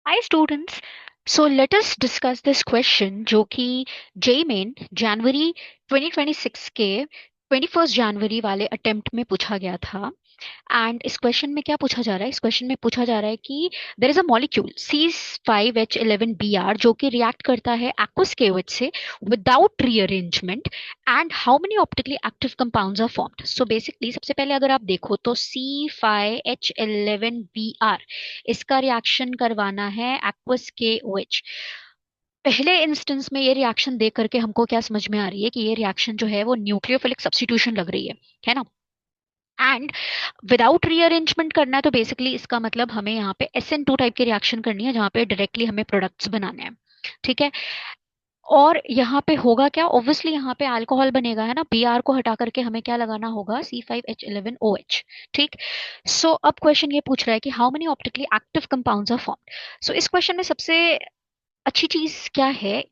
Hi students. So let us discuss this question जो कि JEE main जनवरी 2026 के 21 जनवरी वाले अटेम्प्ट में पूछा गया था। एंड इस क्वेश्चन में क्या पूछा जा रहा है? इस क्वेश्चन में पूछा जा रहा है कि there is a molecule C5H11Br जो कि रिएक्ट करता है aqueous KOH से without rearrangement and how many optically active compounds are formed. So basically सबसे पहले अगर आप देखो तो C5H11Br इसका रिएक्शन करवाना है aqueous KOH। पहले इंस्टेंस में ये रिएक्शन देख करके हमको क्या समझ में आ रही है कि ये रिएक्शन जो है वो न्यूक्लियोफिलिक सब्स्टिट्यूशन लग रही है ना। एंड विदाउट रीअरेंजमेंट करना है तो बेसिकली इसका मतलब हमें यहाँ पे SN2 टाइप की रिएक्शन करनी है जहाँ पे डायरेक्टली हमें प्रोडक्ट्स बनाने हैं। ठीक है। और यहाँ पे होगा क्या? ऑब्वियसली यहाँ पे अल्कोहल बनेगा, है ना। Br को हटा करके हमें क्या लगाना होगा? C5H11OH। ठीक। सो अब क्वेश्चन ये पूछ रहा है कि how many optically active compounds are formed. So इस क्वेश्चन में सबसे अच्छी चीज क्या है,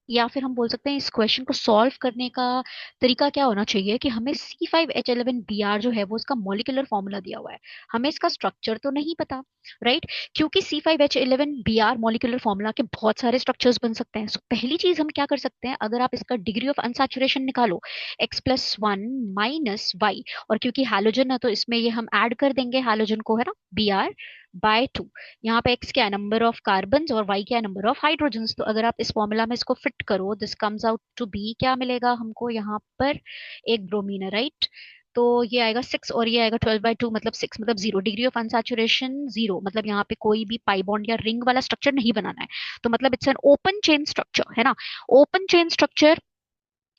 या फिर हम बोल सकते हैं इस क्वेश्चन को सॉल्व करने का तरीका क्या होना चाहिए कि हमें C5H11Br जो है वो उसका मॉलिक्यूलर फॉर्मूला दिया हुआ है, हमें इसका स्ट्रक्चर तो नहीं पता, राइट। क्योंकि C5H11Br मॉलिक्यूलर फॉर्मूला के बहुत सारे स्ट्रक्चर्स बन सकते हैं। सो पहली चीज हम क्या कर सकते हैं, अगर आप इसका डिग्री ऑफ अनसैचुरेशन निकालो X+1 -Y, और क्योंकि हैलोजन है तो इसमें ये हम ऐड कर देंगे हैलोजन को, है ना, Br/2। यहाँ पे x क्या है? नंबर ऑफ कार्बन, और y क्या है? Number of hydrogens. तो अगर आप इस फॉर्मूला में इसको फिट करो, this comes out to be, क्या मिलेगा हमको यहाँ पर? एक ब्रोमीन है, राइट। तो ये आएगा 6 और ये आएगा 12/2, मतलब 6 मतलब 0। डिग्री ऑफ अनसैचुरेशन 0, मतलब यहाँ पे कोई भी पाई बॉन्ड या रिंग वाला स्ट्रक्चर नहीं बनाना है। तो मतलब it's an open chain structure, है ना। ओपन चेन स्ट्रक्चर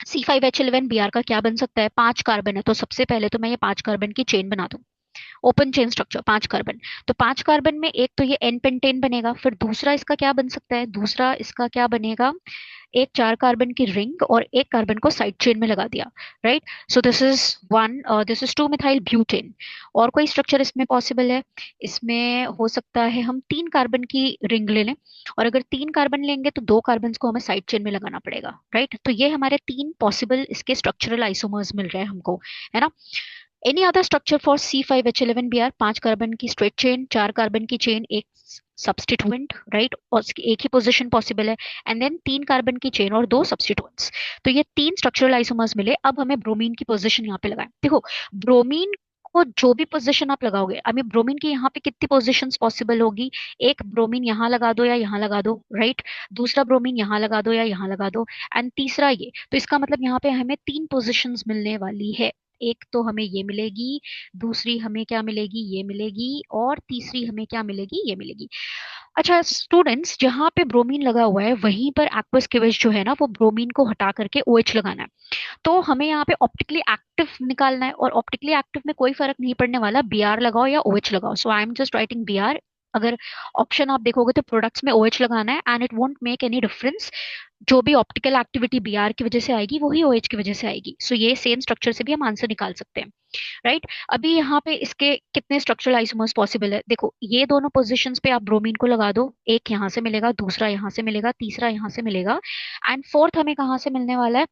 C5H11Br का क्या बन सकता है? 5 कार्बन है, तो सबसे पहले तो मैं ये 5 कार्बन की चेन बना दूं। Open chain structure 5 carbon. तो 5 कार्बन में एक तो ये एन पेंटेन बनेगा, फिर दूसरा इसका क्या बन सकता है? दूसरा इसका क्या बनेगा? एक 4 कार्बन की रिंग और एक कार्बन को साइड चेन में लगा दिया, right. So this is 2 methyl butane. और कोई स्ट्रक्चर इसमें पॉसिबल है? इसमें हो सकता है हम 3 कार्बन की रिंग ले लें, और अगर 3 कार्बन लेंगे तो 2 कार्बन को हमें साइड चेन में लगाना पड़ेगा, राइट। तो ये हमारे 3 पॉसिबल इसके स्ट्रक्चरल आइसोमर्स मिल रहे हैं हमको, है ना। Any other structure for C5H11Br? 5 carbon की स्ट्रेट चेन, 4 कार्बन की चेन, एक सब्स्टिट्यूएंट, राइट, और उसकी एक ही पोजीशन पॉसिबल है। एंड देन 3 कार्बन की चेन और 2 सब्स्टिट्यूएंट्स। तो ये 3 स्ट्रक्चरल आइसोमर्स मिले। अब हमें ब्रोमीन की पोजीशन यहाँ पे लगाएं। देखो, ब्रोमीन को जो भी पोजीशन आप लगाओगे, अभी ब्रोमीन की यहाँ पे कितनी पोजीशंस पॉसिबल होगी? एक ब्रोमीन यहाँ लगा दो या यहाँ लगा दो, राइट। दूसरा ब्रोमीन यहाँ लगा दो या यहाँ लगा दो, एंड तीसरा ये। तो इसका मतलब यहाँ पे हमें 3 पोजीशंस मिलने वाली है। एक तो हमें ये मिलेगी, दूसरी हमें क्या मिलेगी? ये मिलेगी, और तीसरी हमें क्या मिलेगी? ये मिलेगी। अच्छा स्टूडेंट्स, जहां पे ब्रोमीन लगा हुआ है वहीं पर एक्वस केवेज जो है ना, वो ब्रोमीन को हटा करके OH लगाना है। तो हमें यहाँ पे ऑप्टिकली एक्टिव निकालना है, और ऑप्टिकली एक्टिव में कोई फर्क नहीं पड़ने वाला, Br लगाओ या OH लगाओ। So I am just writing Br। अगर ऑप्शन आप देखोगे तो प्रोडक्ट्स में OH लगाना है, and it won't make any difference. जो भी ऑप्टिकल एक्टिविटी Br की वजह से आएगी वही OH की वजह से आएगी। सो ये सेम स्ट्रक्चर से भी हम आंसर निकाल सकते हैं, राइट। अभी यहाँ पे इसके कितने स्ट्रक्चरल आइसोमर्स पॉसिबल है? देखो, ये दोनों पोजीशंस पे आप ब्रोमीन को लगा दो, एक यहाँ से मिलेगा, दूसरा यहाँ से मिलेगा, तीसरा यहाँ से मिलेगा, एंड फोर्थ हमें कहाँ से मिलने वाला है?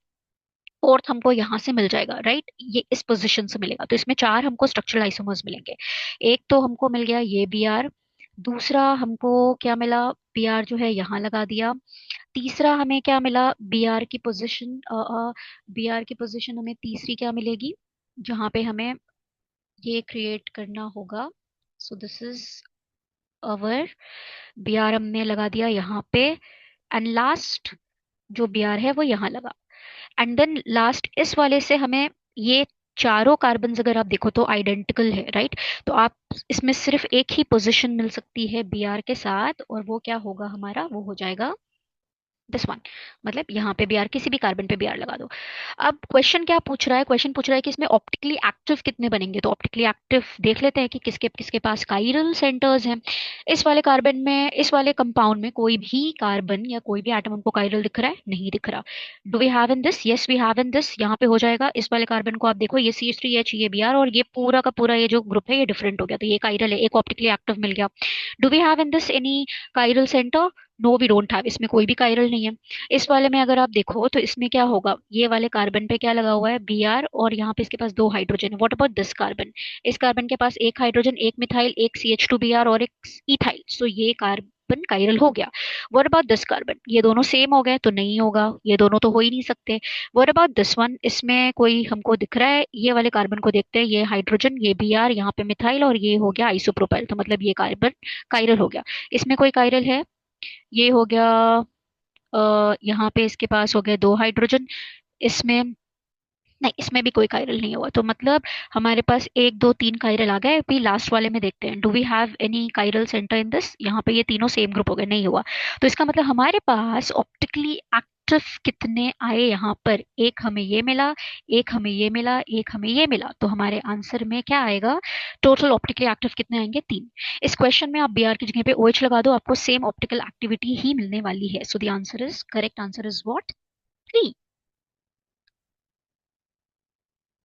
फोर्थ हमको यहाँ से मिल जाएगा, राइट, ये इस पोजीशन से मिलेगा। तो इसमें 4 हमको स्ट्रक्चरल आइसोमर्स मिलेंगे। एक तो हमको मिल गया ये Br, दूसरा हमको क्या मिला? Br जो है यहाँ लगा दिया। तीसरा हमें क्या मिला? Br की पोजीशन हमें तीसरी क्या मिलेगी, जहाँ पे हमें ये क्रिएट करना होगा। So this is our Br, हमने लगा दिया यहाँ पे, एंड लास्ट जो Br है वो यहाँ लगा। एंड देन लास्ट इस वाले से हमें ये चारों कार्बन अगर आप देखो तो आइडेंटिकल है, राइट। तो आप इसमें सिर्फ एक ही पोजीशन मिल सकती है Br के साथ, और वो क्या होगा हमारा? वो हो जाएगा दिस वन। मतलब यहाँ पे Br, किसी भी कार्बन पे Br लगा दो। अब क्वेश्चन क्या पूछ रहा है? क्वेश्चन पूछ रहा है कि इसमें ऑप्टिकली एक्टिव कितने बनेंगे। तो ऑप्टिकली एक्टिव देख लेते हैं कि किसके किसके पास काइरल सेंटर्स हैं। इस वाले कार्बन में, इस वाले कंपाउंड में कोई भी कार्बन या कोई भी एटम हमको काइरल दिख रहा है? नहीं दिख रहा। Do we have in this? Yes we have in this. यहाँ पे हो जाएगा। इस वाले कार्बन को आप देखो, ये CH3H, ये Br, और ये पूरा का पूरा ये जो ग्रुप है ये डिफरेंट हो गया, तो ये काइरल है, एक ऑप्टिकली एक्टिव मिल गया। Do we have in this any chiral centre? No we don't have. इसमें कोई भी काइरल नहीं है। इस वाले में अगर आप देखो तो इसमें क्या होगा? ये वाले कार्बन पे क्या लगा हुआ है? Br, और यहाँ पे इसके पास 2 हाइड्रोजन है। What about this carbon? इस कार्बन के पास एक हाइड्रोजन, एक मिथाइल, एक CH2Br और एक इथाइल। सो ये कार्बन कार्बन कायरल हो गया। व्हाट अबाउट दिस कार्बन, ये दोनों सेम हो गए तो नहीं होगा, ये दोनों तो हो ही नहीं सकते। व्हाट अबाउट दिस वन, इसमें कोई हमको दिख रहा है, ये वाले कार्बन को देखते हैं, ये हाइड्रोजन, ये Br, यहाँ पे मिथाइल, और ये हो गया आइसोप्रोपाइल, तो मतलब ये कार्बन कायरल हो गया। इसमें कोई कायरल है, ये हो गया यहाँ पे इसके पास हो गए दो हाइड्रोजन। इसमें नहीं, इसमें भी कोई कायरल नहीं हुआ, तो मतलब हमारे पास एक दो तीन कायरल आ गए। अभी लास्ट वाले में देखते हैं, do we have any chiral centre in this, यहाँ पे ये तीनों सेम ग्रुप हो गए, नहीं हुआ। तो इसका मतलब हमारे पास ऑप्टिकली एक्टिव कितने आए यहाँ पर, एक हमें ये मिला, एक हमें ये मिला, एक हमें ये मिला, तो हमारे आंसर में क्या आएगा, टोटल ऑप्टिकली एक्टिव कितने आएंगे, तीन। इस क्वेश्चन में आप Br की जगह पे OH लगा दो, आपको सेम ऑप्टिकल एक्टिविटी ही मिलने वाली है। So the answer is, correct answer is what, 3।